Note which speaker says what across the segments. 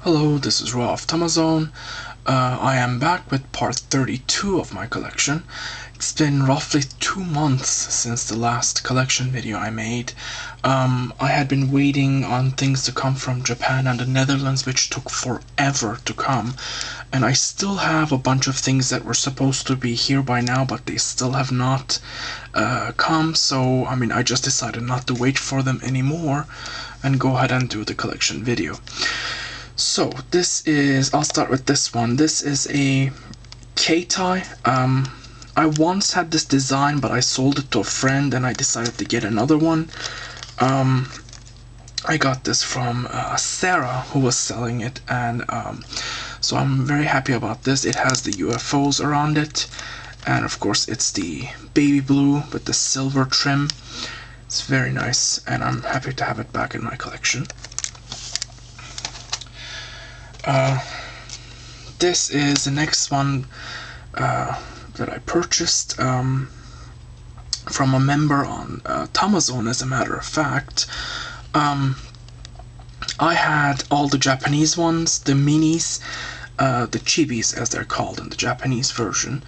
Speaker 1: Hello, this is Raw of Tamazone. I am back with part 32 of my collection. It's been roughly 2 months since the last collection video I made. I had been waiting on things to come from Japan and the Netherlands, which took forever to come. And I still have a bunch of things that were supposed to be here by now, but they still have not come. So, I just decided not to wait for them anymore and go ahead and do the collection video. So I'll start with this one. This is a K-tie. I once had this design, but I sold it to a friend and I decided to get another one. I got this from Sarah, who was selling it, and so I'm very happy about this. It has the UFOs around it, and of course it's the baby blue with the silver trim. It's very nice, and I'm happy to have it back in my collection. This is the next one that I purchased from a member on Tamazone, as a matter of fact. I had all the Japanese ones, the minis, the chibis as they're called in the Japanese version.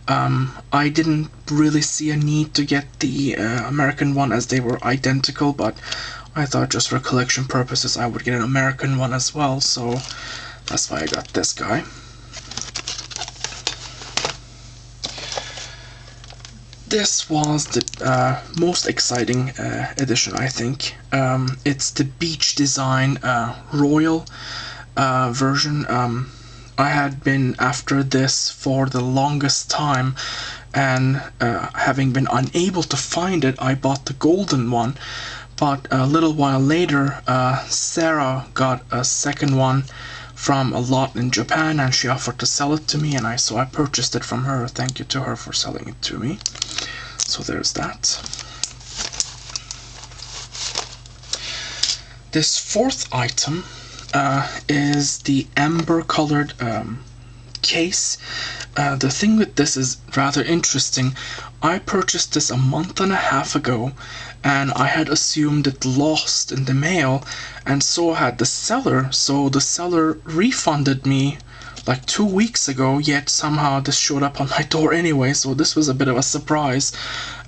Speaker 1: I didn't really see a need to get the American one as they were identical, but I thought just for collection purposes I would get an American one as well, so that's why I got this guy. This was the most exciting edition, I think. It's the Beach Design Royal version. I had been after this for the longest time, and having been unable to find it, I bought the golden one. But a little while later, Sarah got a second one from a lot in Japan, and she offered to sell it to me, and so I purchased it from her. Thank you to her for selling it to me. So there's that. This fourth item is the amber colored case. The thing with this is rather interesting. I purchased this a month and a half ago, and I had assumed it lost in the mail, and so had the seller. So the seller refunded me like 2 weeks ago, yet somehow this showed up on my door anyway, so this was a bit of a surprise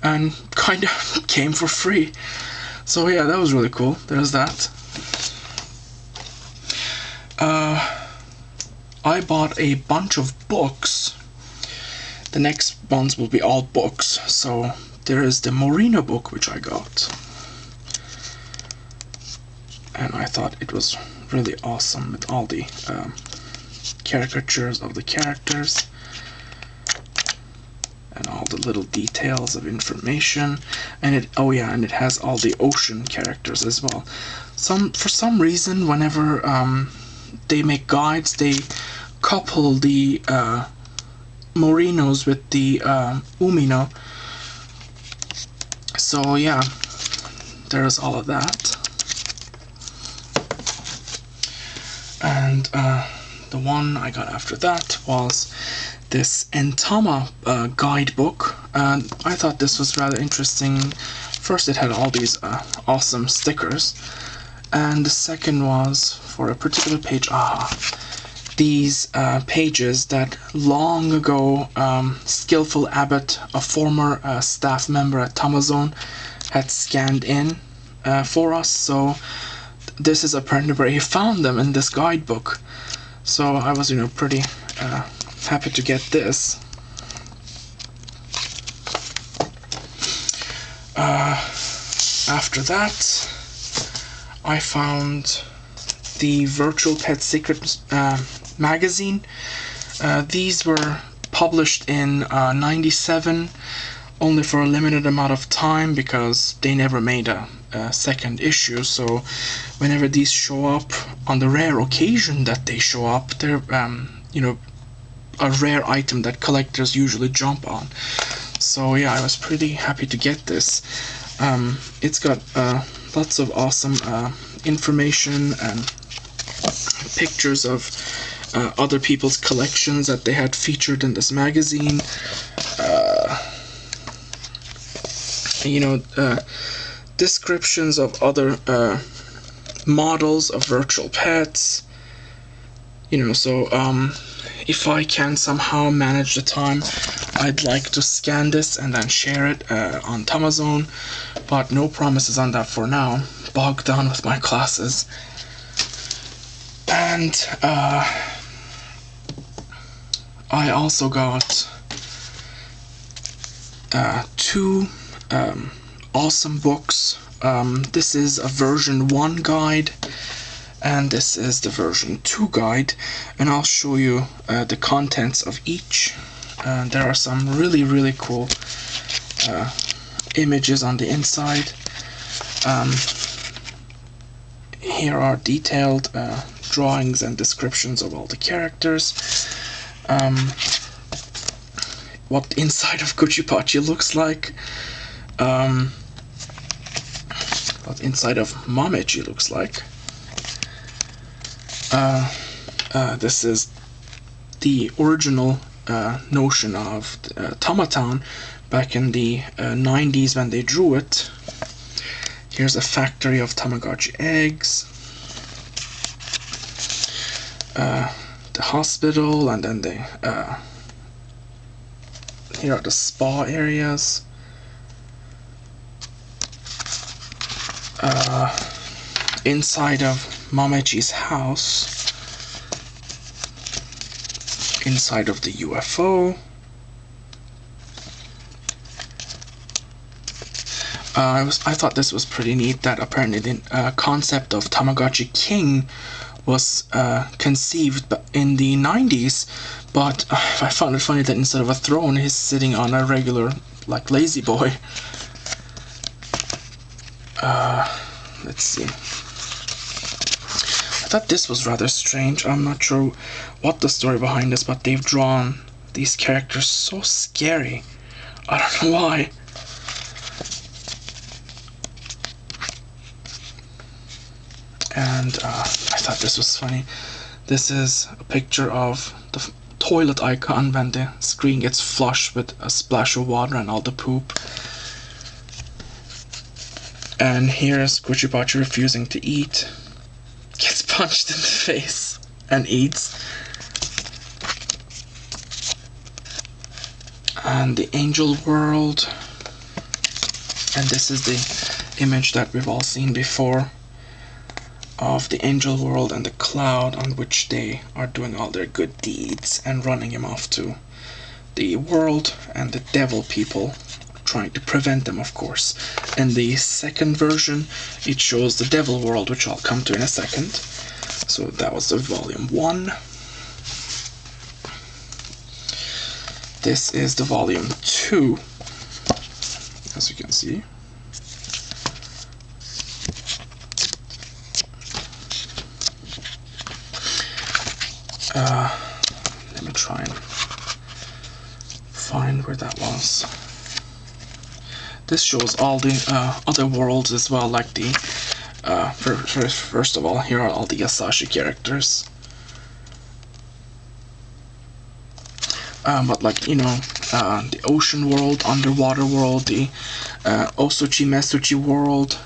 Speaker 1: and kind of came for free. So yeah, that was really cool. There's that. I bought a bunch of books. The next ones will be all books. So there is the Morino book, which I got, and I thought it was really awesome with all the caricatures of the characters and all the little details of information, and it has all the ocean characters as well. For some reason, whenever they make guides, they couple the Morinos with the Umino. So yeah, there's all of that. And the one I got after that was this Entama guidebook, and I thought this was rather interesting. First, it had all these awesome stickers, and the second was for a particular page. These pages that long ago Skillful Abbott, a former staff member at Tamazone, had scanned in for us. So this is apparently where he found them, in this guidebook. So I was, pretty happy to get this. After that, I found the Virtual Pet Secrets magazine. These were published in '97, only for a limited amount of time because they never made a second issue. So whenever these show up, on the rare occasion that they show up, they're a rare item that collectors usually jump on. So yeah, I was pretty happy to get this. It's got lots of awesome information and pictures of other people's collections that they had featured in this magazine. Descriptions of other models of virtual pets, So if I can somehow manage the time, I'd like to scan this and then share it on Tamazone, but no promises on that for now. Bogged down with my classes. And I also got two awesome books. This is a version 1 guide, and this is the version 2 guide, and I'll show you the contents of each. There are some really cool images on the inside. Here are detailed drawings and descriptions of all the characters. What the inside of Kuchipachi looks like. What the inside of Mamechi looks like. This is the original notion of Tamatown back in the 90s when they drew it. Here's a factory of Tamagotchi eggs. The hospital, and then here are the spa areas. Inside of Mamechi's house. Inside of the UFO. I thought this was pretty neat that apparently the concept of Tamagotchi King was conceived in the 90s, but I found it funny that instead of a throne, he's sitting on a regular, like, lazy boy. Let's see. I thought this was rather strange. I'm not sure what the story behind this, but they've drawn these characters so scary. I don't know why. And I thought this was funny. This is a picture of the toilet icon when the screen gets flushed with a splash of water and all the poop. And here's Kuchipachi refusing to eat. Gets punched in the face and eats. And the angel world. And this is the image that we've all seen before of the angel world and the cloud on which they are doing all their good deeds and running him off to the world, and the devil people trying to prevent them, of course. In the second version, it shows the devil world, which I'll come to in a second. So that was the volume 1. This is the volume 2, as you can see. Let me try and find where that was. This shows all the other worlds as well, like the first of all, here are all the Yasashi characters. But like, the ocean world, underwater world, the Osuchi Mesuchi world,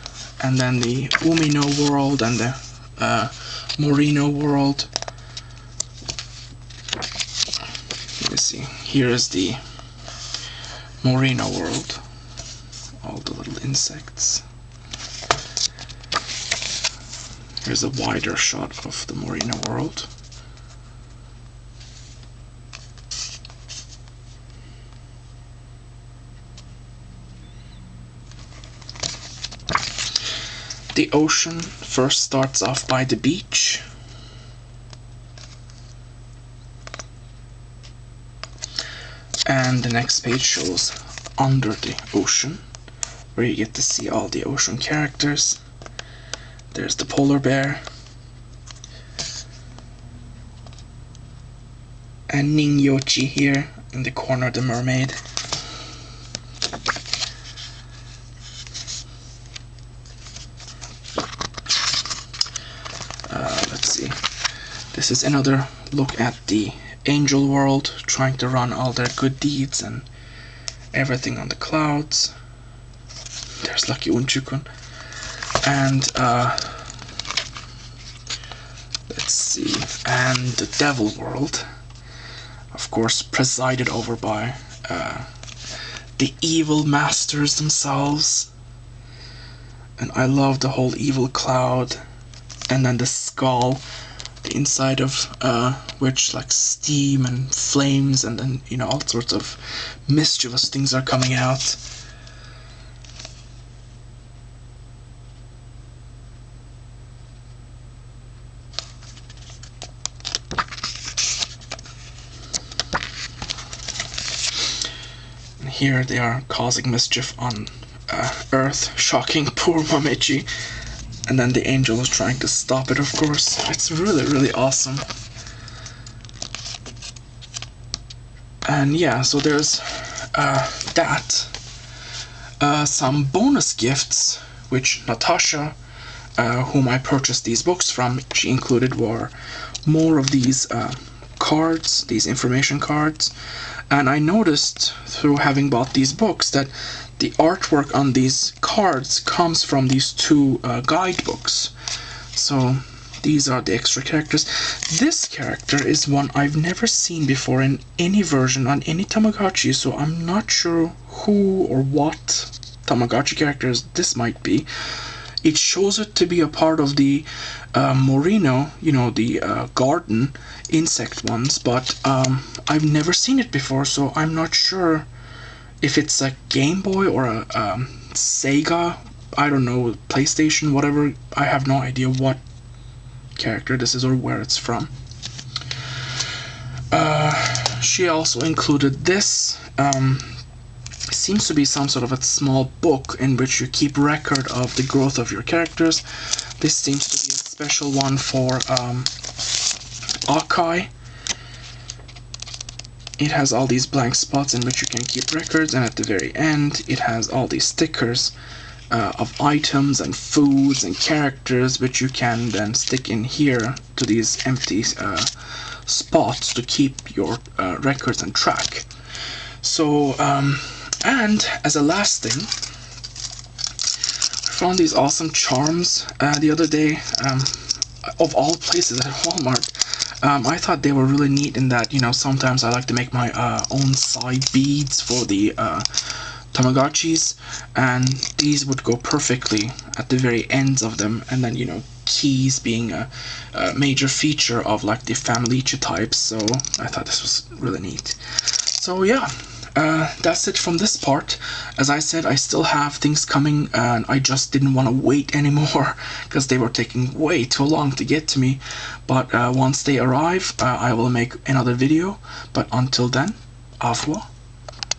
Speaker 1: and then the Umino world, and the Morino world. Let me see. Here is the Morino world. All the little insects. Here's a wider shot of the Morino world. The ocean first starts off by the beach. And the next page shows under the ocean, where you get to see all the ocean characters. There's the polar bear. And Ningyochi here in the corner, the mermaid. Let's see. This is another look at the angel world, trying to run all their good deeds and everything on the clouds. There's Lucky Unchukun. And Let's see. And the Devil World, of course, presided over by the evil masters themselves. And I love the whole evil cloud, and then the skull, the inside of which like steam and flames, and then, you know, all sorts of mischievous things are coming out. And here they are causing mischief on Earth, shocking poor Mamechi. And then the angel is trying to stop it, of course. It's really, really awesome. And yeah, so there's that. Some bonus gifts, which Natasha, whom I purchased these books from, she included were more of these cards, these information cards. And I noticed through having bought these books that the artwork on these cards comes from these two guidebooks. So these are the extra characters. This character is one I've never seen before in any version on any Tamagotchi, so I'm not sure who or what Tamagotchi characters this might be. It shows it to be a part of the Morino, you know, the garden insect ones, but I've never seen it before, so I'm not sure if it's a Game Boy or a Sega, I don't know, PlayStation, whatever. I have no idea what character this is or where it's from. She also included this. Seems to be some sort of a small book in which you keep record of the growth of your characters. This seems to be a special one for Akai. It has all these blank spots in which you can keep records, and at the very end it has all these stickers of items and foods and characters, which you can then stick in here to these empty spots to keep your records and track. So and as a last thing, I found these awesome charms the other day, of all places at Walmart. I thought they were really neat in that, you know, sometimes I like to make my own side beads for the Tamagotchis, and these would go perfectly at the very ends of them, and then, you know, keys being a major feature of like the Family-Chi types, so I thought this was really neat. So yeah, that's it from this part. As I said, I still have things coming, and I just didn't want to wait anymore because they were taking way too long to get to me. But once they arrive, I will make another video. But until then, au revoir.